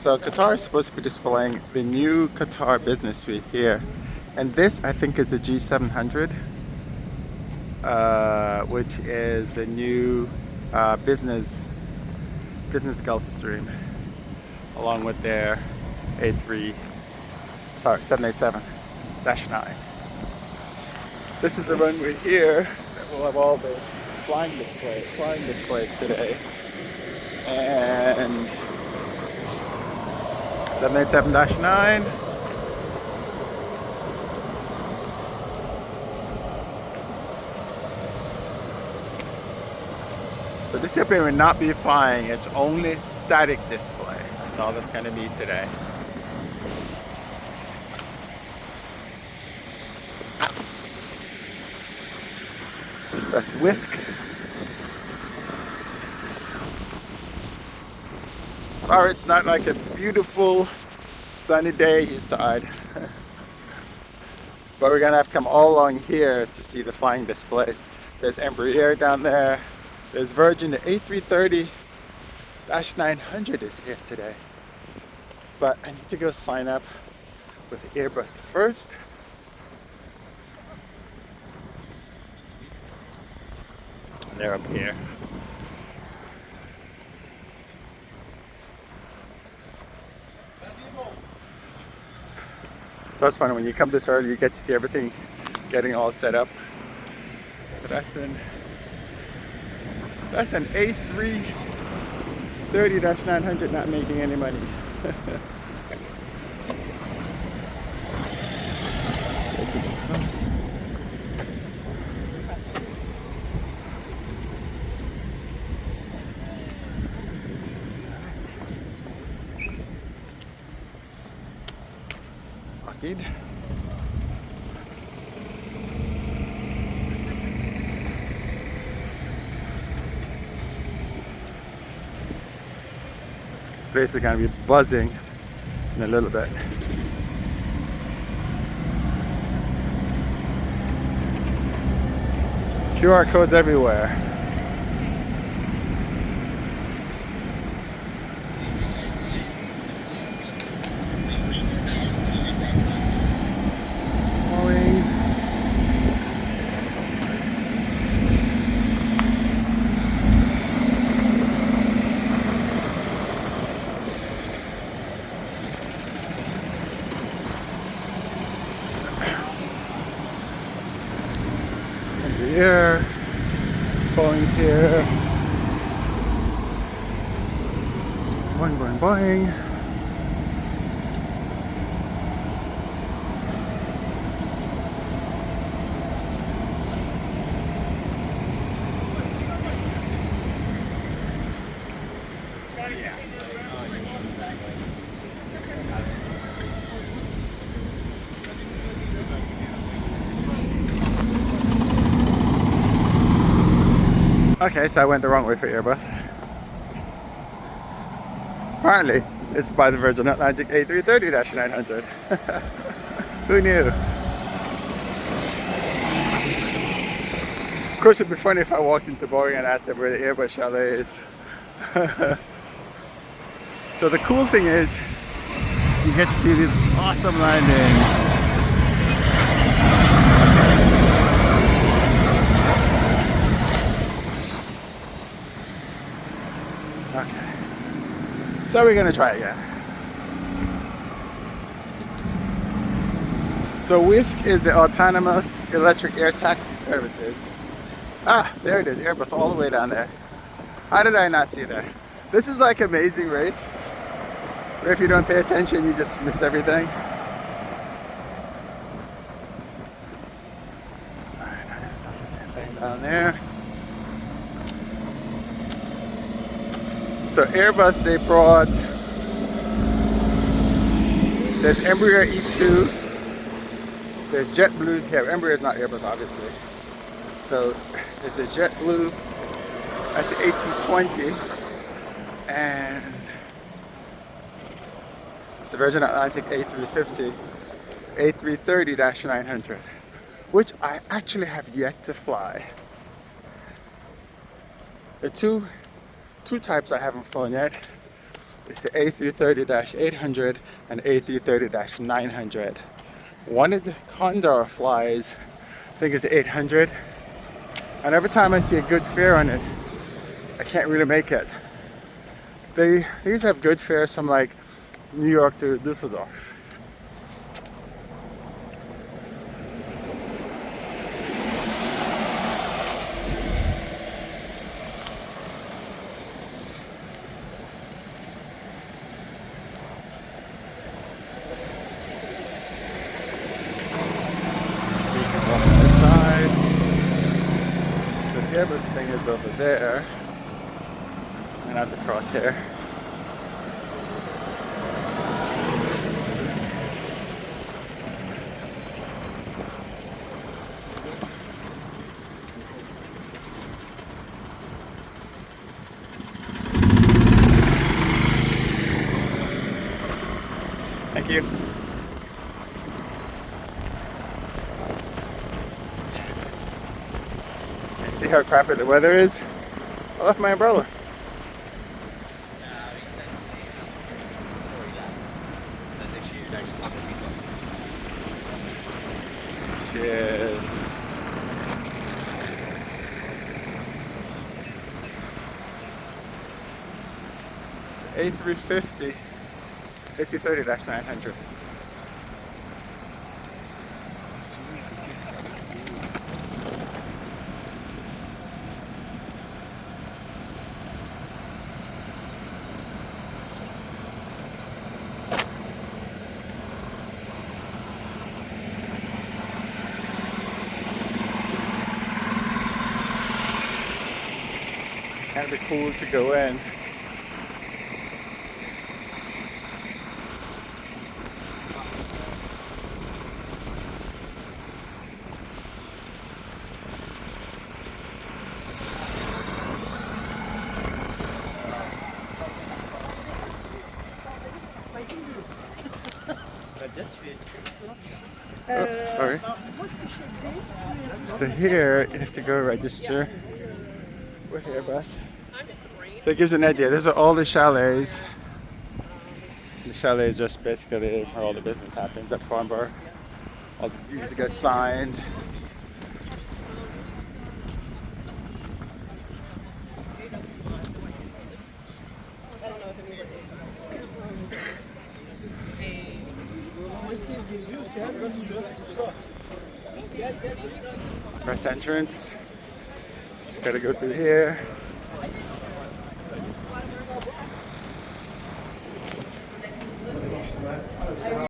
So Qatar is supposed to be displaying the new Qatar business suite here. And this, I think, is the G700, which is the new business Gulfstream, along with their 787-9. This is a runway here that will have all the flying displays today. And 787-9. So this airplane will not be flying, it's only static display. That's all that's going to be today. That's Whisk. Sorry, it's not like a beautiful sunny day. He's tired. But we're gonna have to come all along here to see the flying displays. There's Embraer down there. There's Virgin. The A330-900 is here today. But I need to go sign up with Airbus first. And they're up here. So it's fun when you come this early, you get to see everything getting all set up. So that's an A330-900 not making any money. Lockheed. This place is going to be buzzing in a little bit. QR codes everywhere. Here, Boeing's here. Boing, boing, boing. Okay, so I went the wrong way for Airbus. Apparently, it's by the Virgin Atlantic A330-900. Who knew? Of course, it'd be funny if I walked into Boeing and asked them where the Airbus chalet is. So the cool thing is, you get to see these awesome landings. Okay, so we're gonna try again. So Whisk is the autonomous electric air taxi services. Ah, there it is, Airbus all the way down there. How did I not see that? This is like Amazing Race, where if you don't pay attention, you just miss everything. Alright, there's something down there. So Airbus, they brought, there's Embraer E2, there's JetBlues here. Embraer is not Airbus, obviously. So there's a JetBlue, that's the A220, and it's the Virgin Atlantic A350, A330-900, which I actually have yet to fly. The two types I haven't flown yet. It's the A330-800 and A330-900. One of the Condor flies, I think it's 800. And every time I see a good fare on it, I can't really make it. They used to have good fares from like New York to Düsseldorf. So the Airbus thing is over there, and I have to cross here. Thank you. I see how crappy the weather is. I left my umbrella. Cheers. A350, A330-900. Kind of be cool to go in. Oh, sorry. So here you have to go register with Airbus. So it gives an idea. These are all the chalets. The chalet is just basically where all the business happens at Farnborough. All the deeds get signed. Press entrance. Just gotta go through here.